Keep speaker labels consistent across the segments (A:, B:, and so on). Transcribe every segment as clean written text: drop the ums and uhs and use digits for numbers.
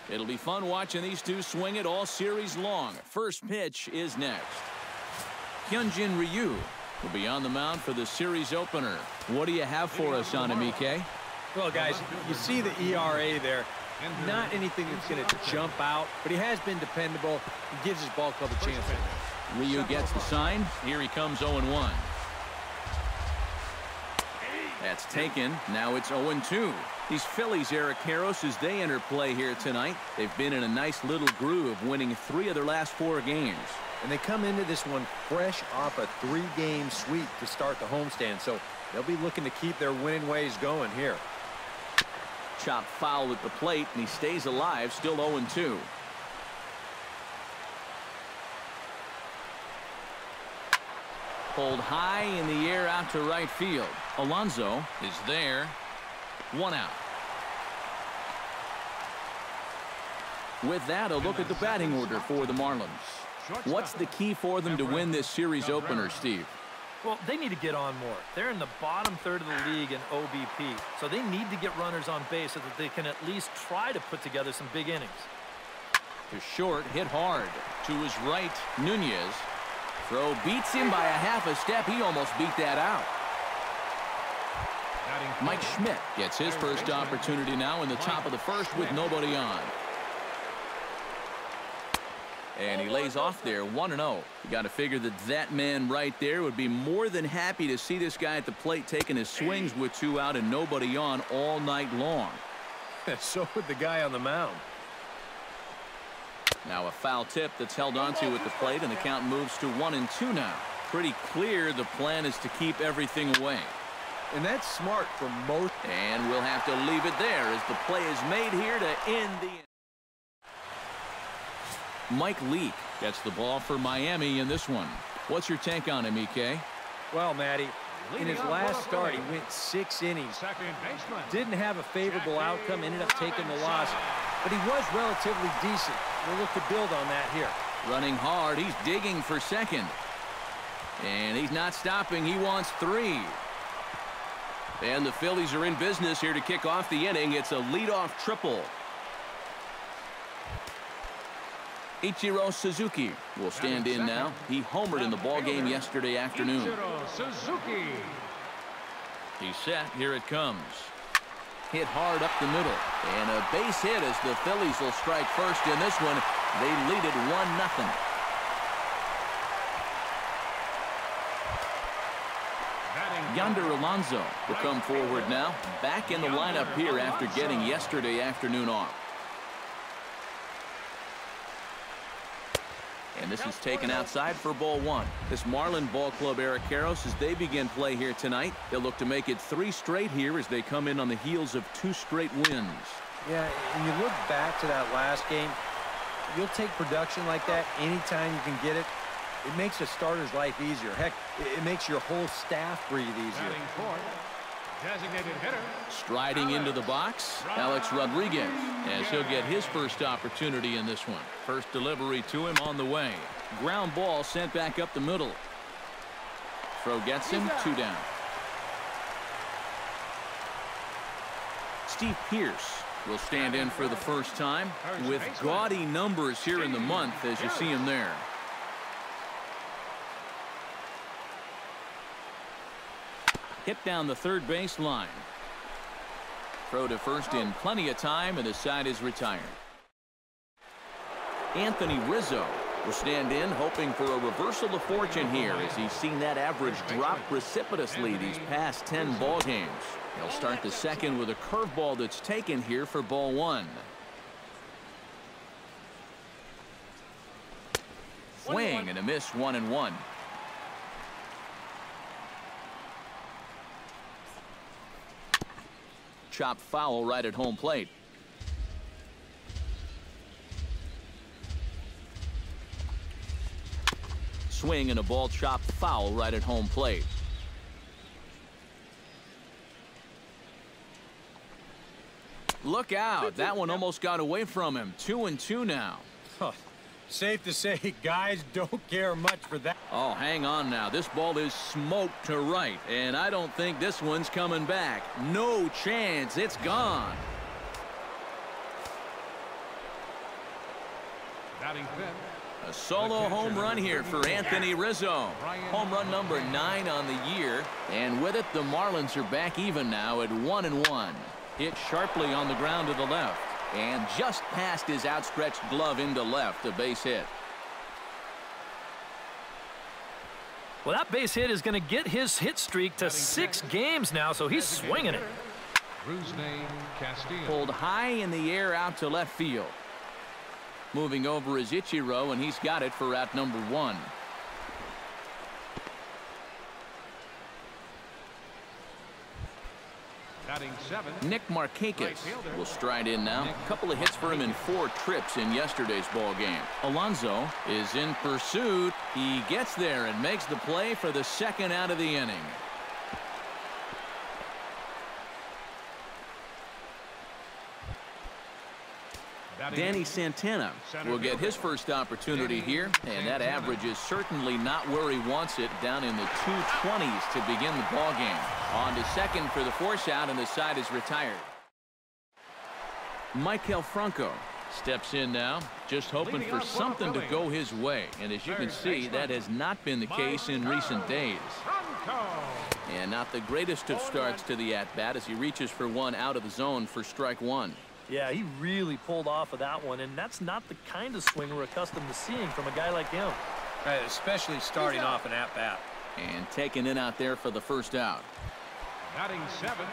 A: It'll be fun watching these two swing it all series long. First pitch is next. Hyunjin Ryu will be on the mound for the series opener. What do you have for us on him, EK?
B: Well, guys, you see the ERA there. Not anything that's going to jump out, but he has been dependable. He gives his ball club a chance.
A: Ryu gets the sign. Here he comes 0-1. That's taken. Now it's 0-2. These Phillies, Eric Karros, as they enter play here tonight, they've been in a nice little groove, winning 3 of their last 4 games.
B: And they come into this one fresh off a 3-game sweep to start the homestand, so they'll be looking to keep their winning ways going here.
A: Chop foul at the plate, and he stays alive, still 0-2. Pulled high in the air out to right field. Alonso is there. 1 out. With that, a look at the batting order for the Marlins. What's the key for them to win this series opener, Steve?
C: Well, they need to get on more. They're in the bottom third of the league in OBP, so they need to get runners on base so that they can at least try to put together some big innings.
A: To short, hit hard. To his right, Nunez. Throw beats him by a half a step. He almost beat that out. Mike Schmidt gets his first opportunity now in the top of the first with nobody on. And he lays off there 1-0. You got to figure that that man right there would be more than happy to see this guy at the plate taking his swings with 2 out and nobody on all night long.
B: So would the guy on the mound.
A: Now a foul tip that's held onto at the plate, and the count moves to 1-2 now. Pretty clear the plan is to keep everything away.
B: And that's smart for most.
A: And we'll have to leave it there as the play is made here to end the inning. Mike Leake gets the ball for Miami in this one. What's your take on him, EK?
B: Well, Matty, in his last start, he went 6 innings. Didn't have a favorable outcome, ended up taking the loss, but he was relatively decent. We'll look to build on that here.
A: Running hard, he's digging for second. And he's not stopping, he wants 3. And the Phillies are in business here to kick off the inning. It's a leadoff triple. Ichiro Suzuki will stand in now. He homered in the ballgame yesterday afternoon. He's set. Here it comes. Hit hard up the middle. And a base hit as the Phillies will strike first in this one. They lead it 1-0. Yonder Alonso will come forward now. Back in the lineup here after getting yesterday afternoon off. And this is taken outside for ball 1. This Marlin ball club, Eric Karros, as they begin play here tonight, they'll look to make it 3 straight here as they come in on the heels of 2 straight wins.
B: Yeah, and you look back to that last game, you'll take production like that anytime you can get it. It makes a starter's life easier. Heck, it makes your whole staff breathe easier.
D: Designated hitter.
A: Striding into the box, Alex Rodriguez, as he'll get his first opportunity in this one. First delivery to him on the way. Ground ball sent back up the middle. Throw gets him, 2 down. Steve Pearce will stand in for the first time with gaudy numbers here in the month as you see him there. Hit down the third base line. Throw to first in plenty of time, and the side is retired. Anthony Rizzo will stand in, hoping for a reversal of fortune here as he's seen that average drop precipitously these past 10 ball games. He'll start the second with a curveball that's taken here for ball 1. Swing and a miss, 1-1. Chop foul right at home plate. Swing and a ball chopped foul right at home plate. Look out. That one almost got away from him. 2-2 now.
B: Huh. Safe to say, guys don't care much for that.
A: Oh, hang on now. This ball is smoked to right, and I don't think this one's coming back. No chance. It's gone.
D: Batting fifth.
A: A solo home run here for Anthony Rizzo. Home run number 9 on the year. And with it, the Marlins are back even now at 1-1. Hit sharply on the ground to the left. And just past his outstretched glove into left, a base hit.
C: Well, that base hit is going to get his hit streak to 6 games now, so he's swinging it.
A: Pulled high in the air out to left field. Moving over is Ichiro, and he's got it for out number 1. Nick Markakis will stride in now. A couple of hits for him in 4 trips in yesterday's ball game. Alonso is in pursuit. He gets there and makes the play for the 2nd out of the inning. Danny Santana will get his first opportunity here, and that average is certainly not where he wants it, down in the 220s to begin the ball game. On to second for the force out, and the side is retired. Maikel Franco steps in now, just hoping for something to go his way, and as you can see, that has not been the case in recent days. And not the greatest of starts to the at-bat as he reaches for one out of the zone for strike 1.
C: Yeah, he really pulled off of that one, and that's not the kind of swing we're accustomed to seeing from a guy like him.
B: Right, especially starting off an at-bat.
A: And taking it out there for the first out.
D: Batting 7.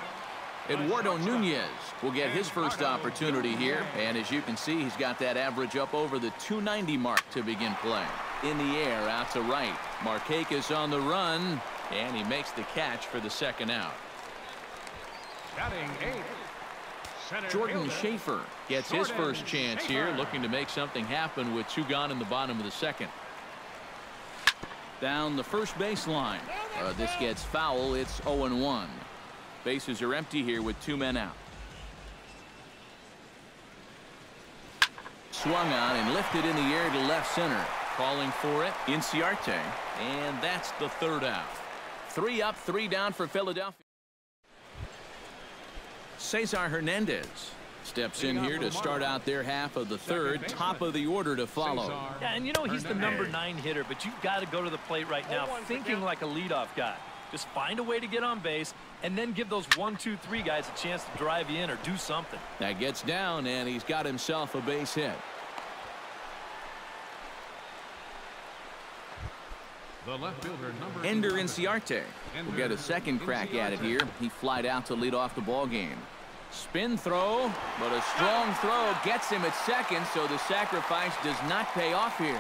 A: Eduardo Nunez will get his first opportunity here, and as you can see, he's got that average up over the 290 mark to begin play. In the air, out to right. Markakis on the run, and he makes the catch for the 2nd out.
D: Batting 8.
A: Jordan Schaefer gets his first chance here, looking to make something happen with 2 gone in the bottom of the 2nd. Down the first baseline. This gets foul. It's 0-1. Bases are empty here with 2 men out. Swung on and lifted in the air to left center. Calling for it, Inciarte. And that's the 3rd out. 3 up, 3 down for Philadelphia. Cesar Hernandez steps in here to start out their half of the 3rd. Top of the order to follow.
C: Yeah, and you know he's the number 9 hitter, but you've got to go to the plate right now thinking like a leadoff guy. Just find a way to get on base and then give those 1, 2, 3 guys a chance to drive you in or do something.
A: That gets down, and he's got himself a base hit.
D: The left fielder, number
A: Ender Inciarte will get a 2nd crack at it here. He flied out to lead off the ball game. Spin throw, but a strong throw gets him at 2nd, so the sacrifice does not pay off here.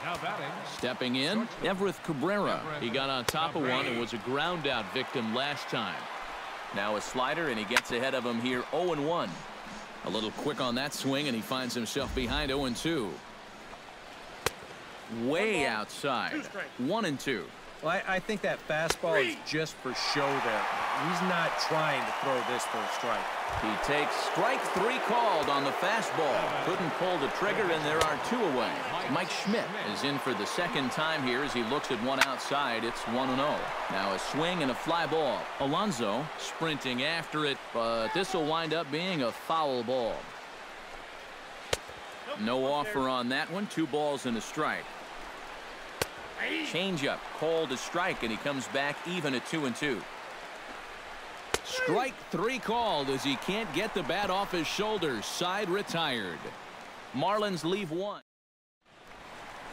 D: Now batting.
A: Stepping in, Everett Cabrera. He got on top of one and was a ground out victim last time. Now a slider, and he gets ahead of him here, 0-1. A little quick on that swing, and he finds himself behind 0-2. Way outside. 1-2.
B: Well, I think that fastball is just for show there. He's not trying to throw this for a strike.
A: He takes strike 3 called on the fastball. Couldn't pull the trigger, and there are 2 away. Mike Schmidt is in for the 2nd time here as he looks at one outside. It's 1-0. Now a swing and a fly ball. Alonso sprinting after it, but this will wind up being a foul ball. No offer on that one. 2 balls and a strike. Changeup called a strike, and he comes back even at 2-2. Strike 3 called as he can't get the bat off his shoulders. Side retired. Marlins leave 1.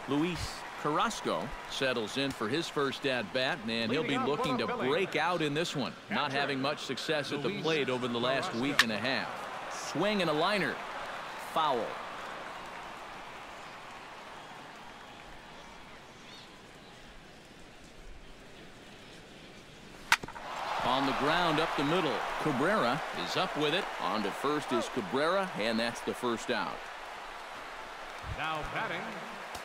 A: Luis Carrasco settles in for his first at bat, and he'll be looking to break out in this one. Not having much success at the plate over the last week and a half. Swing and a liner. Foul. On the ground up the middle. Cabrera is up with it. On to first is Cabrera, and that's the 1st out.
D: Now batting.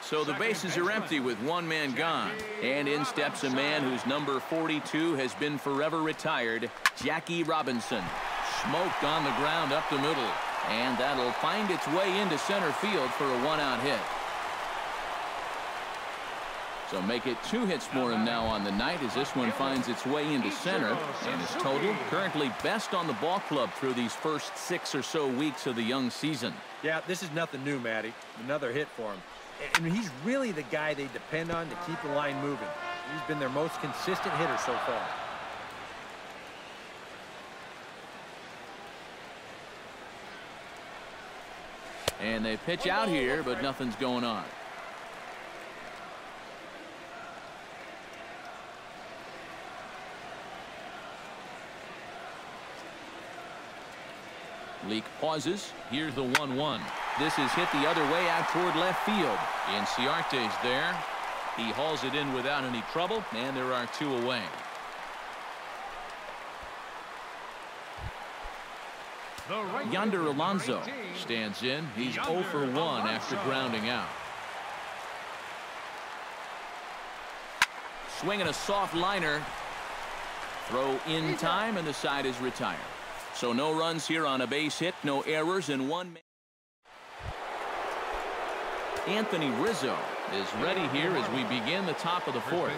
A: So the bases are empty with 1 man gone. And in steps a man whose number 42 has been forever retired, Jackie Robinson. Smoked on the ground up the middle. And that'll find its way into center field for a 1-out hit. So make it 2 hits for him now on the night as this one finds its way into center. And his total currently best on the ball club through these first 6 or so weeks of the young season.
B: Yeah, this is nothing new, Matty. Another hit for him. And he's really the guy they depend on to keep the line moving. He's been their most consistent hitter so far.
A: And they pitch out here, but nothing's going on. Leak pauses. Here's the 1-1. This is hit the other way out toward left field. Inciarte's there. He hauls it in without any trouble, and there are 2 away. Yonder Alonso stands in. He's 0 for 1 after grounding out. Swinging a soft liner. Throw in time, and the side is retired. So no runs here on a base hit, no errors, and 1. Anthony Rizzo is ready here as we begin the top of the 4th.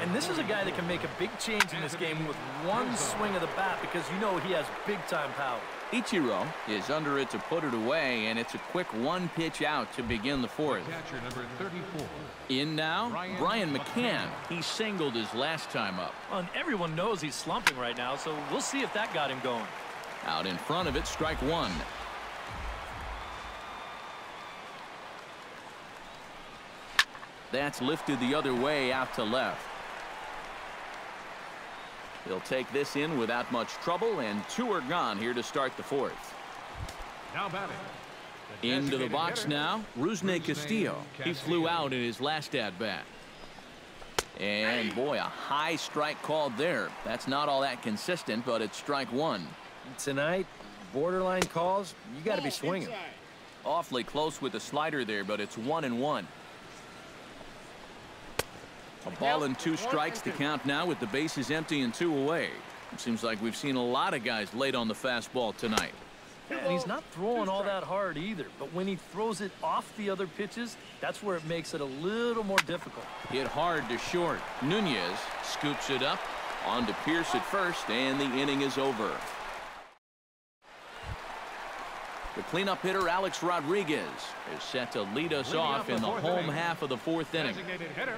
C: And this is a guy that can make a big change in this game with one swing of the bat because you know he has big-time power.
A: Ichiro is under it to put it away, and it's a quick 1-pitch out to begin the 4th.
D: Catcher number 34.
A: In now, Brian McCann. He singled his last time up.
C: And everyone knows he's slumping right now, so we'll see if that got him going.
A: Out in front of it, strike 1. That's lifted the other way out to left. He'll take this in without much trouble, and 2 are gone here to start the 4th.
D: Now batting.
A: Into the box now, Rusney Castillo. He flew out in his last at-bat. And boy, a high strike called there. That's not all that consistent, but it's strike 1.
B: Tonight, borderline calls, you got to be swinging.
A: Awfully close with the slider there, but it's 1-1. A ball and 2 strikes to count now with the bases empty and 2 away. It seems like we've seen a lot of guys late on the fastball tonight.
C: And he's not throwing all that hard either, but when he throws it off the other pitches, that's where it makes it a little more difficult.
A: Hit hard to short. Nunez scoops it up. On to Pierce at first, and the inning is over. The cleanup hitter, Alex Rodriguez, is set to lead us off in the home half of the 4th inning.
D: Designated hitter,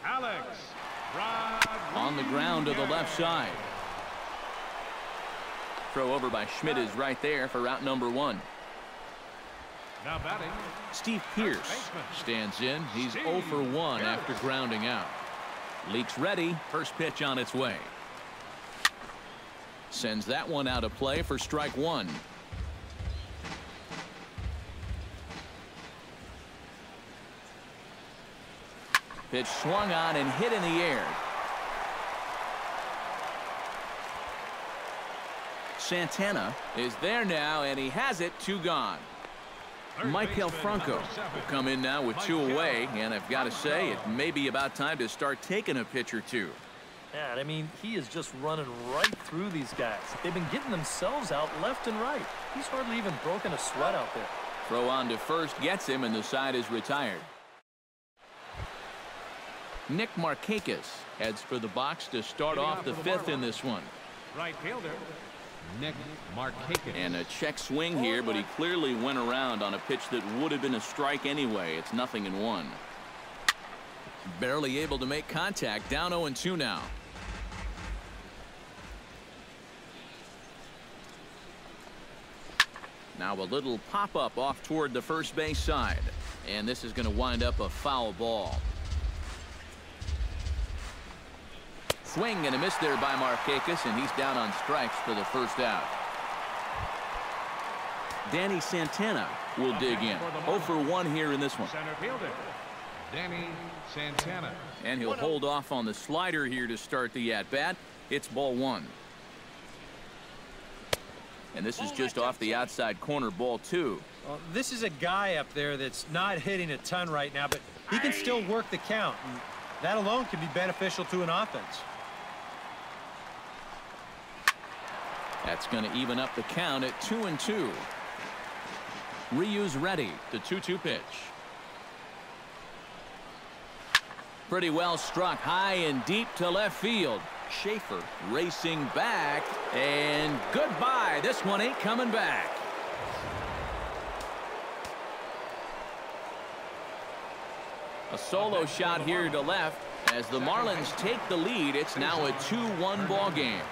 D: Alex Rodriguez.
A: On the ground to the left side. Throw over by Schmidt is right there for out number 1.
D: Now batting.
A: Steve Pierce stands in. He's 0 for 1 after grounding out. Leaks ready. First pitch on its way. Sends that one out of play for strike 1. Pitch swung on and hit in the air. Santana is there now, and he has it. 2 gone. Michael Franco will come in now with 2 away, and I've got to say it may be about time to start taking a pitch or 2.
C: Yeah, I mean, he is just running right through these guys. They've been getting themselves out left and right. He's hardly even broken a sweat out there.
A: Throw on to first gets him, and the side is retired. Nick Markakis heads for the box to start off the 5th in this one.
D: Right fielder, Nick Markakis.
A: And a check swing here, but he clearly went around on a pitch that would have been a strike anyway. It's 0-1. Barely able to make contact. Down 0-2 now. Now a little pop-up off toward the first base side. And this is going to wind up a foul ball. Swing and a miss there by Markakis, and he's down on strikes for the first out. Danny Santana will dig in. 0 for 1 here in this one.
D: Center fielder, Danny Santana.
A: And he'll hold off on the slider here to start the at-bat. It's ball 1. And this is just off the outside corner, ball 2.
B: Well, this is a guy up there that's not hitting a ton right now, but he can still work the count. And that alone can be beneficial to an offense.
A: That's going to even up the count at 2-2. Ryu's ready. The 2-2 pitch. Pretty well struck high and deep to left field. Schaefer racing back, and goodbye. This one ain't coming back. A solo shot here to left. As the Marlins take the lead, it's now a 2-1 ball game.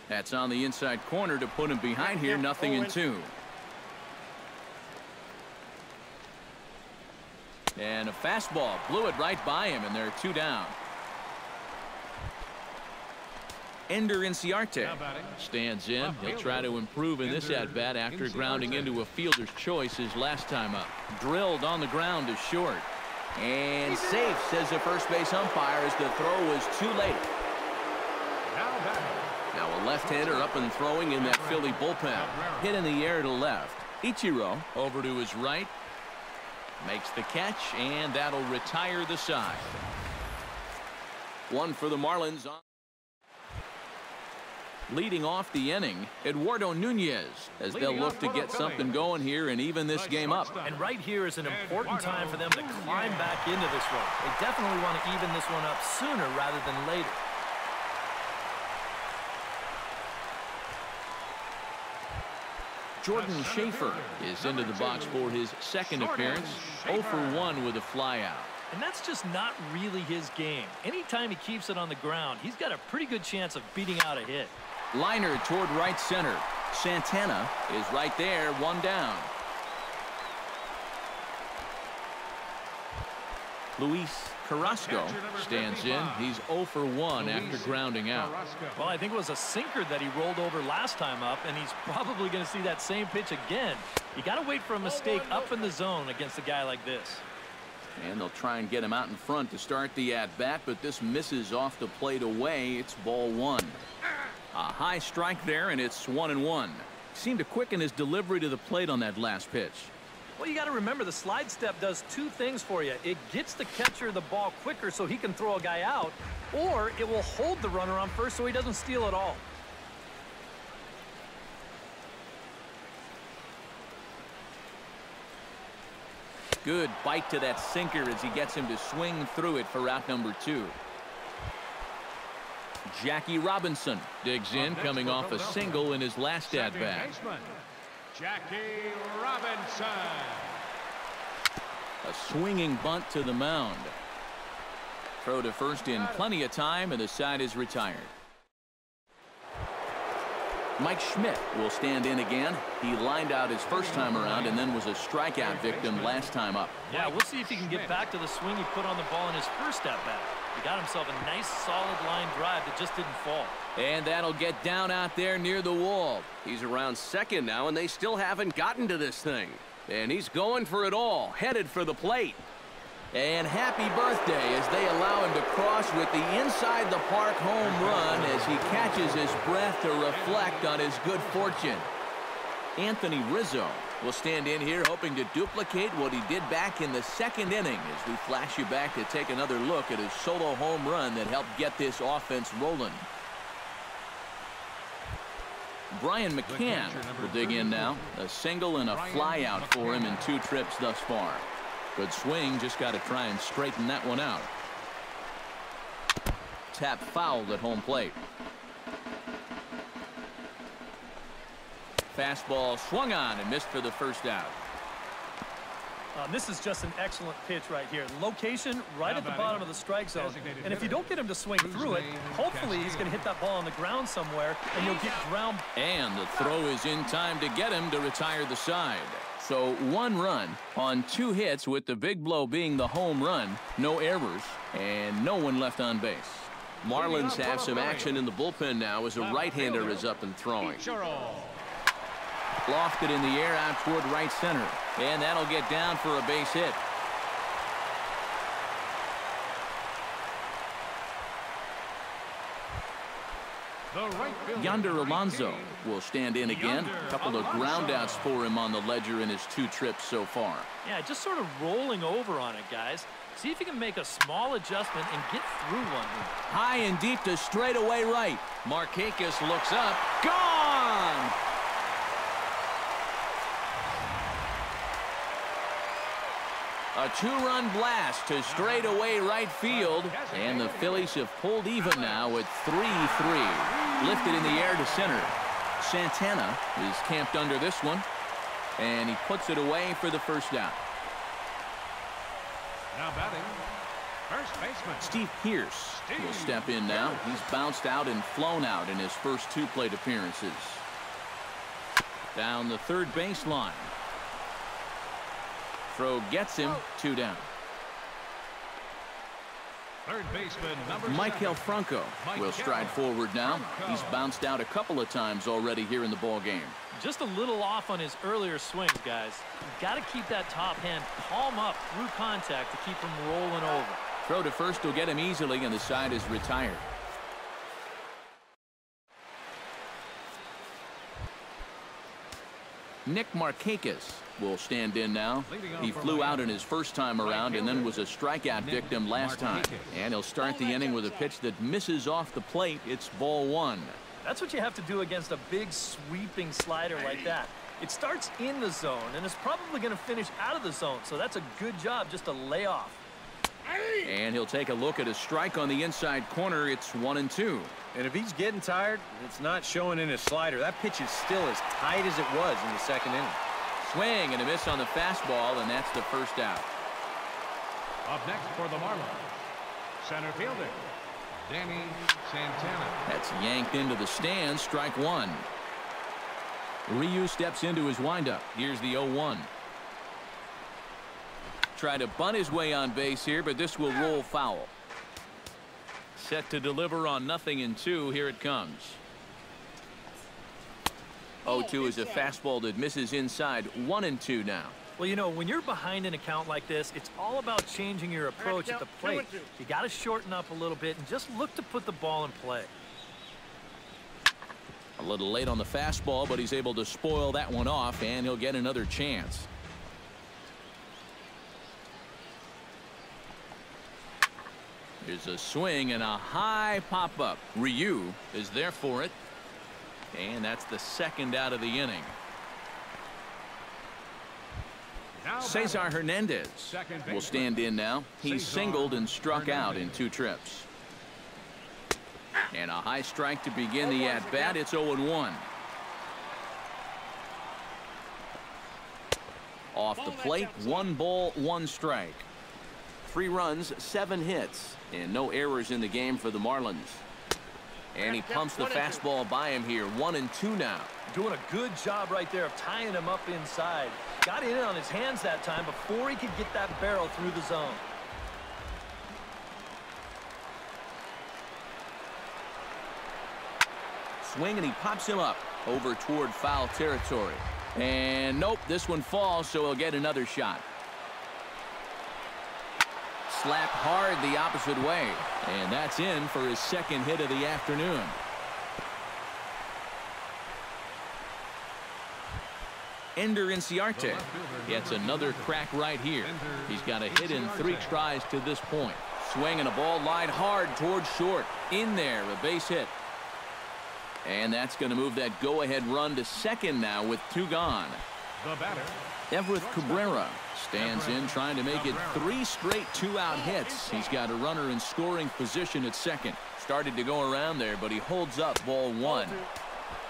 A: That's on the inside corner to put him behind here. 0-2. And a fastball blew it right by him, and they're 2 down. Ender Inciarte stands in. He'll try to improve in this at-bat after grounding into a fielder's choice his last time up. Drilled on the ground to short. And safe, says the first base umpire, as the throw was too late. Now a left-hander up and throwing in that Philly bullpen. Hit in the air to left. Ichiro over to his right. Makes the catch, and that'll retire the side. One for the Marlins. Leading off the inning, Eduardo Nunez, as they'll look to get something going here and even this game up.
C: And right here is an important time for them to climb back into this one. They definitely want to even this one up sooner rather than later.
A: Jordan Schaefer is into the box for his second appearance. 0 for 1 with a flyout.
C: And that's just not really his game. Anytime he keeps it on the ground, he's got a pretty good chance of beating out a hit.
A: Liner toward right center. Santana is right there, 1 down. Luis Carrasco stands in. He's 0 for 1 after grounding out.
C: Well, I think it was a sinker that he rolled over last time up, and he's probably going to see that same pitch again. You got to wait for a mistake up in the zone against a guy like this.
A: And they'll try and get him out in front to start the at-bat, but this misses off the plate away. It's ball 1. A high strike there, and it's 1-1. Seemed to quicken his delivery to the plate on that last pitch.
C: Well, you got to remember the slide step does 2 things for you. It gets the catcher the ball quicker so he can throw a guy out, or it will hold the runner on first so he doesn't steal it all.
A: Good bite to that sinker as he gets him to swing through it for out number 2. Jackie Robinson digs in, coming off a single in his last at-bat.
D: Jackie Robinson.
A: A swinging bunt to the mound. Throw to first in plenty of time, and the side is retired. Mike Schmidt will stand in again. He lined out his first time around and then was a strikeout victim last time up.
C: Yeah, we'll see if he can get back to the swing he put on the ball in his first at-bat. He got himself a nice solid line drive that just didn't fall.
A: And that'll get down out there near the wall. He's around second now, and they still haven't gotten to this thing. And he's going for it all, headed for the plate. And happy birthday as they allow him to cross with the inside the park home run as he catches his breath to reflect on his good fortune. Anthony Rizzo will stand in here hoping to duplicate what he did back in the second inning as we flash you back to take another look at his solo home run that helped get this offense rolling. Brian McCann will dig in now. A single and a fly out for him in 2 trips thus far. Good swing, just got to try and straighten that one out. Tap fouled at home plate. Fastball swung on and missed for the first out.
C: This is just an excellent pitch right here. Location right at the bottom of the strike zone. And if you don't get him to swing through it, hopefully he's going to hit that ball on the ground somewhere and you'll get ground.
A: And the throw is in time to get him to retire the side. So 1 run on 2 hits, with the big blow being the home run. No errors and no one left on base. Marlins have some action in the bullpen now as a right-hander is up and throwing. Lofted in the air out toward right center, and that'll get down for a base hit. Yonder Alonso will stand in again. A couple of groundouts for him on the ledger in his 2 trips so far.
C: Yeah, just sort of rolling over on it, guys. See if you can make a small adjustment and get through one here.
A: High and deep to straightaway right. Markakis looks up. Gone! A two-run blast to straightaway right field. And the Phillies have pulled even now at 3-3. Lifted in the air to center. Santana is camped under this one. And he puts it away for the first down.
D: Now batting, first baseman
A: Steve Pearce will step in now. He's bounced out and flown out in his first two plate appearances. Down the third baseline. Throw gets him, 2 down.
D: Third baseman number
A: Michael
D: 7.
A: Franco will stride forward now. He's bounced out a couple of times already here in the ball game.
C: Just a little off on his earlier swings, guys. You've got to keep that top hand palm up through contact to keep him rolling over.
A: Throw to first will get him easily, and the side is retired. Nick Markakis will stand in now. He flew out in his first time around and then was a strikeout victim last time. And he'll start the inning with a pitch that misses off the plate. It's ball 1.
C: That's what you have to do against a big sweeping slider like that. It starts in the zone and is probably going to finish out of the zone. So that's a good job just to lay off.
A: And he'll take a look at a strike on the inside corner. It's 1-2.
B: And if he's getting tired, it's not showing in his slider. That pitch is still as tight as it was in the second inning.
A: Swing and a miss on the fastball, and that's the first out.
D: Up next for the Marlins, center fielder Danny Santana.
A: That's yanked into the stands. Strike 1. Ryu steps into his windup. Here's the 0-1. Try to bunt his way on base here, but this will roll foul. Set to deliver on 0-2. Here it comes. 0-2 is a fastball that misses inside. 1-2 now.
C: Well, you know, when you're behind an account like this, it's all about changing your approach at the plate. You got to shorten up a little bit and just look to put the ball in play.
A: A little late on the fastball, but he's able to spoil that one off, and he'll get another chance. Here's a swing and a high pop-up. Ryu is there for it. And that's the second out of the inning. Cesar Hernandez will stand in now. He's singled and struck out in 2 trips. And a high strike to begin the at-bat. It's 0-1. Off the plate, 1 ball, 1 strike. 3 runs, 7 hits, and no errors in the game for the Marlins. And he pumps the fastball by him here. 1-2 now.
C: Doing a good job right there of tying him up inside. Got in on his hands that time before he could get that barrel through the zone.
A: Swing, and he pops him up over toward foul territory. And nope, this one falls, so he'll get another shot. Slapped hard the opposite way, and that's in for his second hit of the afternoon. Ender Inciarte gets another crack right here. He's got a hit in 3 tries to this point. Swing and a ball lined hard towards short. In there, a base hit. And that's going to move that go-ahead run to second now with 2 gone.
D: The batter,
A: Everett Cabrera stands in, trying to make it 3 straight 2-out hits. He's got a runner in scoring position at second. Started to go around there, but he holds up ball 1.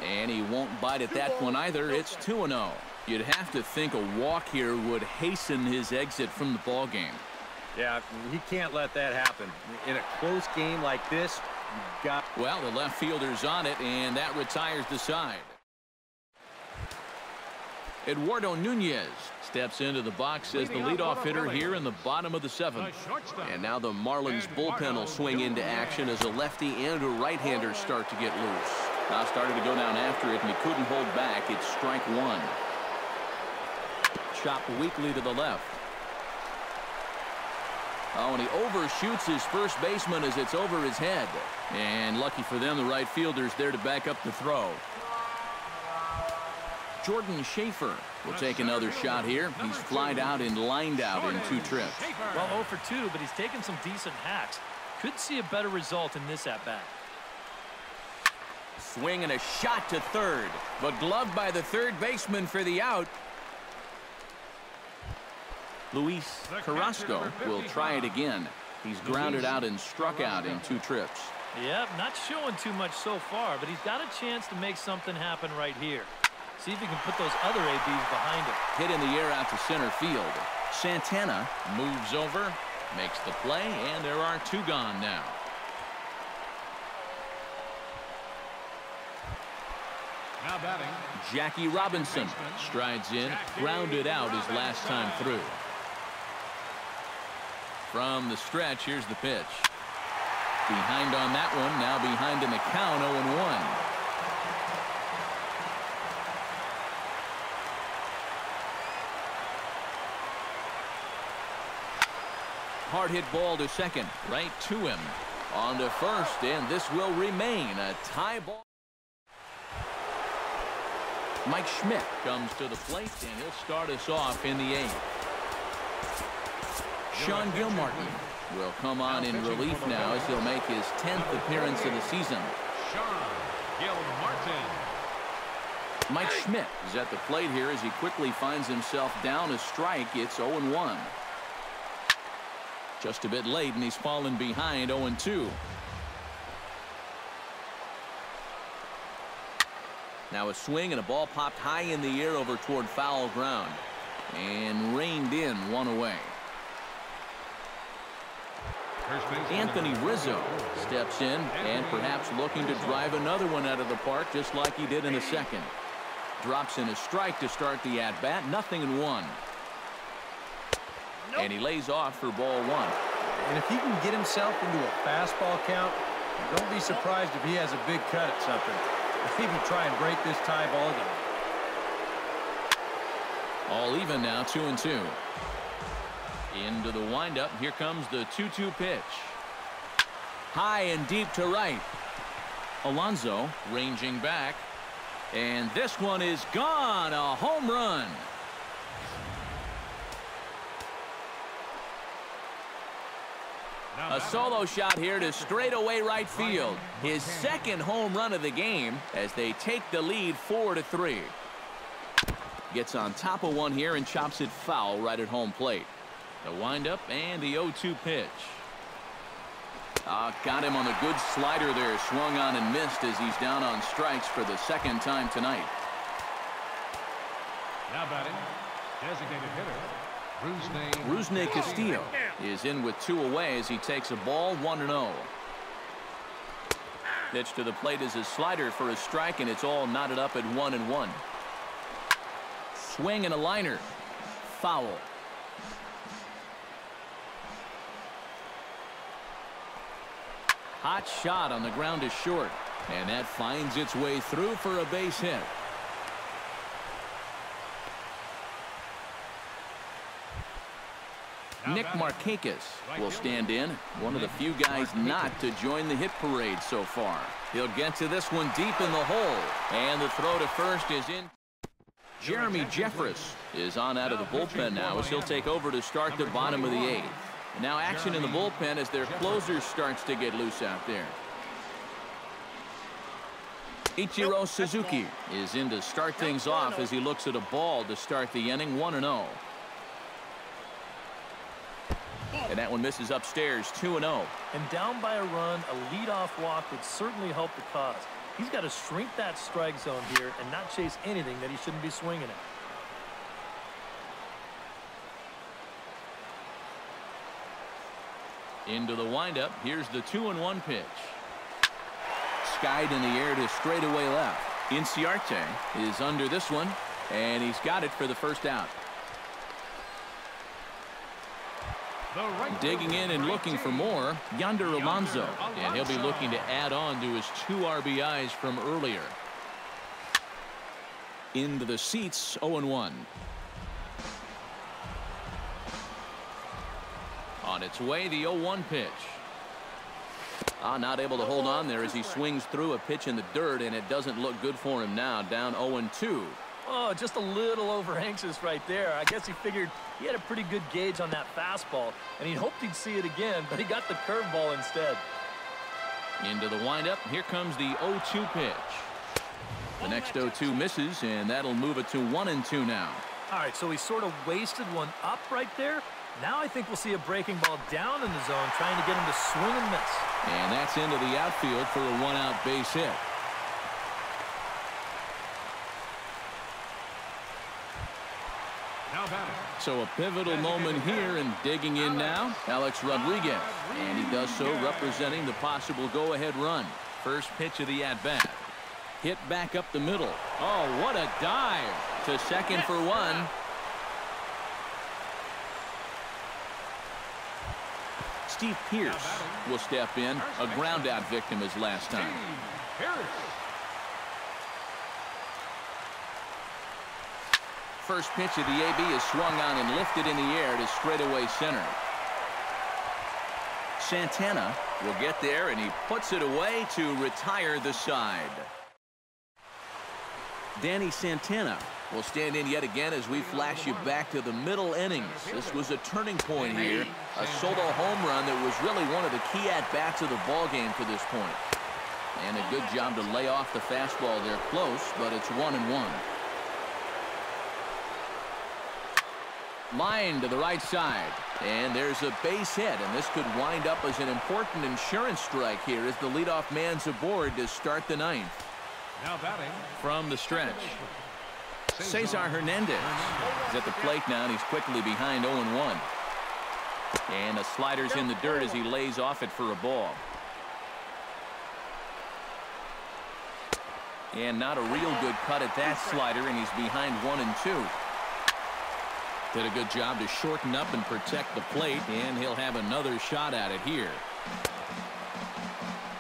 A: And he won't bite at that one either. It's 2-0. You'd have to think a walk here would hasten his exit from the ball game.
B: Yeah, he can't let that happen. In a close game like this, you've got...
A: Well, the left fielder's on it, and that retires the side. Eduardo Nunez steps into the box as the leadoff hitter here in the bottom of the 7th. And now the Marlins bullpen will swing into action as a lefty and a right-hander start to get loose. Now started to go down after it, and he couldn't hold back. It's strike 1. Chop weakly to the left. Oh, and he overshoots his first baseman as it's over his head. And lucky for them, the right fielder's there to back up the throw. Jordan Schaefer will take another shot here. He's flied out and lined out in 2 trips.
C: Well, 0 for 2, but he's taken some decent hacks. Could see a better result in this at-bat.
A: Swing and a shot to third, but gloved by the third baseman for the out. Luis Carrasco will try it again. He's grounded out and struck out in 2 trips.
C: Yep, not showing too much so far, but he's got a chance to make something happen right here. See if he can put those other ABs behind him.
A: Hit in the air out to center field. Santana moves over, makes the play, and there are 2 gone now.
D: Now batting,
A: Jackie Robinson strides in, grounded out his last time through. From the stretch, here's the pitch. Behind on that one, now behind in the count, 0-1. Hard hit ball to second, right to him. On to first, and this will remain a tie ball. Mike Schmidt comes to the plate, and he'll start us off in the 8th. Sean Gilmartin will come on in relief now as he'll make his 10th appearance of the season.
D: Sean Gilmartin.
A: Mike Schmidt is at the plate here as he quickly finds himself down a strike. It's 0-1. Just a bit late, and he's fallen behind 0-2. Now a swing and a ball popped high in the air over toward foul ground and reined in 1 away. Anthony Rizzo steps in and perhaps looking to drive another one out of the park just like he did in the second. Drops in a strike to start the at-bat. 0-1. And he lays off for ball 1.
B: And if he can get himself into a fastball count, don't be surprised if he has a big cut at something. Maybe try and break this tie ball game.
A: All even now, 2-2. Into the windup. Here comes the 2-2 pitch. High and deep to right. Alonso ranging back. And this one is gone. A home run. A solo shot here to straightaway right field. His second home run of the game as they take the lead 4-3. Gets on top of one here and chops it foul right at home plate. The windup and the 0-2 pitch. Got him on the good slider there. Swung on and missed as he's down on strikes for the second time tonight.
D: Now batting, designated hitter,
A: Rusney Castillo is in with 2 away as he takes a ball 1-0. Pitch to the plate is a slider for a strike, and it's all knotted up at 1-1. Swing and a liner. Foul. Hot shot on the ground is short, and that finds its way through for a base hit. Nick Markakis will stand in, one of the few guys not to join the hit parade so far. He'll get to this one deep in the hole, and the throw to first is in. Jeremy Jeffress is on out of the bullpen now as he'll take over to start the bottom of the 8th. Now action in the bullpen as their closer starts to get loose out there. Ichiro Suzuki is in to start things off as he looks at a ball to start the inning. 1-0. And that one misses upstairs. 2-0.
C: And down by a run, a leadoff walk would certainly help the cause. He's got to shrink that strike zone here and not chase anything that he shouldn't be swinging at.
A: Into the windup. Here's the 2-1 pitch. Skied in the air to straightaway left. Inciarte is under this one, and he's got it for the first out. Digging in and looking for more, Yonder Alonso, and he'll be looking to add on to his 2 RBIs from earlier. Into the seats, 0-1. On its way, the 0-1 pitch. Not able to hold on there as he swings through a pitch in the dirt, and it doesn't look good for him now. Down 0-2.
C: Oh, just a little over anxious right there. I guess he figured he had a pretty good gauge on that fastball, and he hoped he'd see it again, but he got the curveball instead.
A: Into the windup. Here comes the 0-2 pitch. The next 0-2 misses, and that'll move it to 1-2 now.
C: All right, so he sort of wasted one up right there. Now I think we'll see a breaking ball down in the zone, trying to get him to swing and miss.
A: And that's into the outfield for a one-out base hit. So a pivotal moment here, and digging in now, Alex Rodriguez. And he does so representing the possible go-ahead run. First pitch of the at-bat. Hit back up the middle. Oh, what a dive to second for one. Steve Pearce will step in. A ground-out victim his last time. First pitch of the AB is swung on and lifted in the air to straightaway center. Santana will get there, and he puts it away to retire the side. Danny Santana will stand in yet again as we flash you back to the middle innings. This was a turning point here. A solo home run that was really one of the key at-bats of the ball game to this point. And a good job to lay off the fastball there close, but it's 1-1. Line to the right side, and there's a base hit, and this could wind up as an important insurance strike here as the leadoff man's aboard to start the ninth.
D: Now batting
A: from the stretch, Cesar Hernandez is at the plate now, and he's quickly behind 0-1. And the slider's in the dirt as he lays off it for a ball. And not a real good cut at that slider, and he's behind 1-2. Did a good job to shorten up and protect the plate, and he'll have another shot at it here.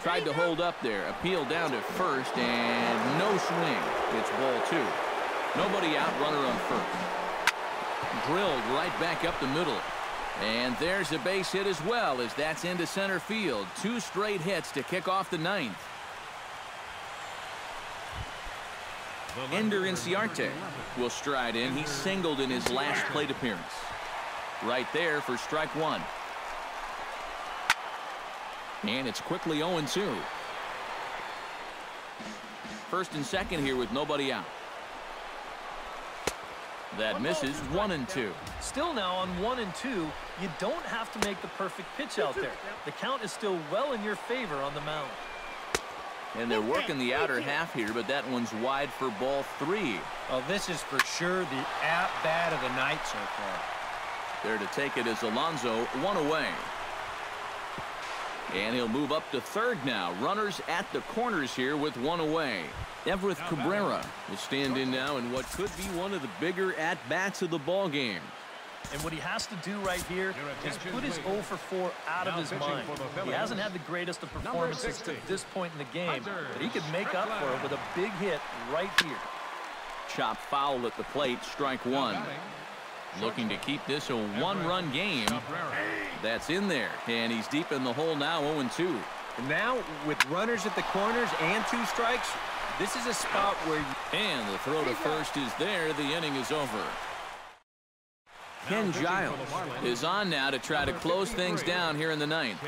A: Tried to hold up there, appeal down to first, and no swing. It's ball two. Nobody out, runner on first. Drilled right back up the middle. And there's a base hit as well, as that's into center field. Two straight hits to kick off the ninth. Ender Inciarte will stride in. He singled in his last plate appearance. Right there for strike one. And it's quickly 0-2. First and second here with nobody out. That misses. 1-2.
C: Still now on 1-2, you don't have to make the perfect pitch out there. The count is still well in your favor on the mound.
A: And they're working the outer half here, but that one's wide for ball three.
B: Well, this is for sure the at-bat of the night so far.
A: There to take it is Alonso, one away. And he'll move up to third now. Runners at the corners here with one away. Everett Cabrera will stand in now in what could be one of the bigger at-bats of the ball game.
C: And what he has to do right here is put his 0 for 4 out of his mind. He hasn't had the greatest of performances to this point in the game, but he could make up for it with a big hit right here.
A: Chop foul at the plate, strike one. Looking to keep this a one-run game. That's in there, and he's deep in the hole now, 0-2.
B: And now, with runners at the corners and two strikes, this is a spot where...
A: And the throw to first is there. The inning is over. Ken Giles is on now to try to close things down here in the ninth.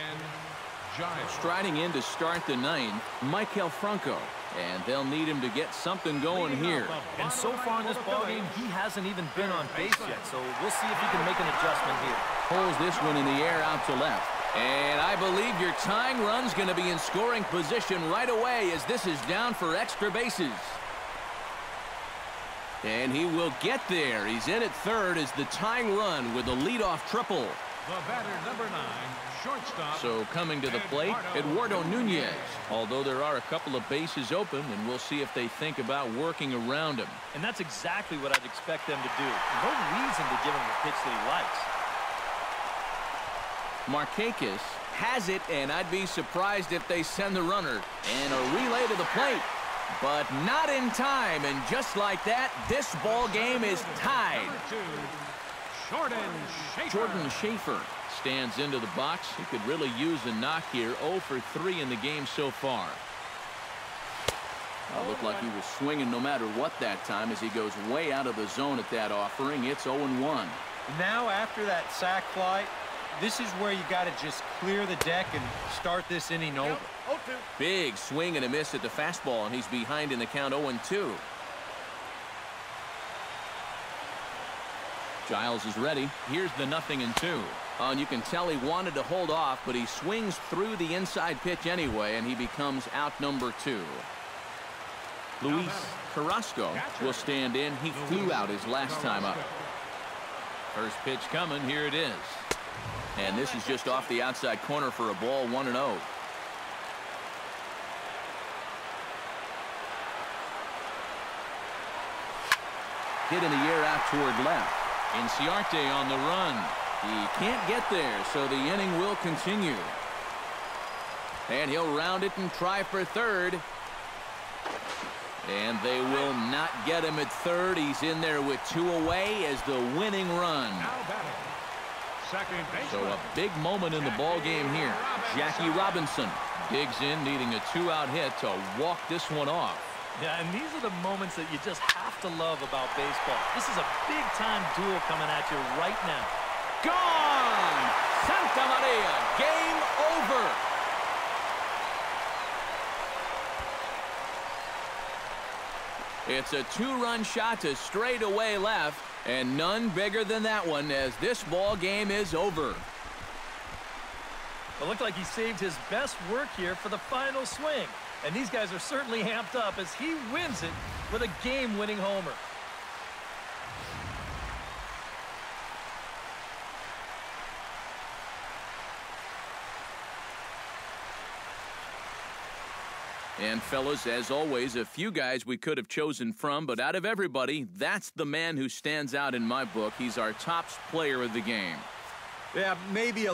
A: Striding in to start the ninth, Maikel Franco. And they'll need him to get something going here.
C: And so far in this ballgame, he hasn't even been on base yet, so we'll see if he can make an adjustment here.
A: Pulls this one in the air out to left. And I believe your tying run's going to be in scoring position right away as this is down for extra bases. And he will get there. He's in at third as the tying run with a leadoff triple.
D: The batter, number 9, shortstop.
A: So coming to the plate, Eduardo Nunez. Although there are a couple of bases open, and we'll see if they think about working around him.
C: And that's exactly what I'd expect them to do. No reason to give him the pitch that he likes.
A: Markakis has it, and I'd be surprised if they send the runner. And a relay to the plate. But not in time, and just like that, this ball game is tied. Jordan Schaefer stands into the box. He could really use a knock here. 0 for 3 in the game so far. Looked like he was swinging no matter what that time as he goes way out of the zone at that offering. It's 0-1.
B: Now after that sac fly, this is where you got to just clear the deck and start this inning over.
A: Big swing and a miss at the fastball, and he's behind in the count 0-2. Giles is ready. Here's the 0-2. And you can tell he wanted to hold off, but he swings through the inside pitch anyway, and he becomes out number 2. Luis Carrasco will stand in. He flew out his last time up. First pitch coming. Here it is. And this is just off the outside corner for a ball, 1-0. Hit in the air out toward left. Inciarte on the run. He can't get there, so the inning will continue. And he'll round it and try for third. And they will not get him at third. He's in there with 2 away as the winning run. So a big moment in the ball game here. Jackie Robinson digs in, needing a 2-out hit to walk this one off.
C: Yeah, and these are the moments that you just have to love about baseball. This is a big-time duel coming at you right now.
A: Gone! Santa Maria, game over. It's a 2-run shot to straightaway left, and none bigger than that one as this ball game is over.
C: It looked like he saved his best work here for the final swing. And these guys are certainly amped up as he wins it with a game-winning homer.
A: And fellas, as always, a few guys we could have chosen from, but out of everybody, that's the man who stands out in my book. He's our top player of the game.
B: Yeah, maybe a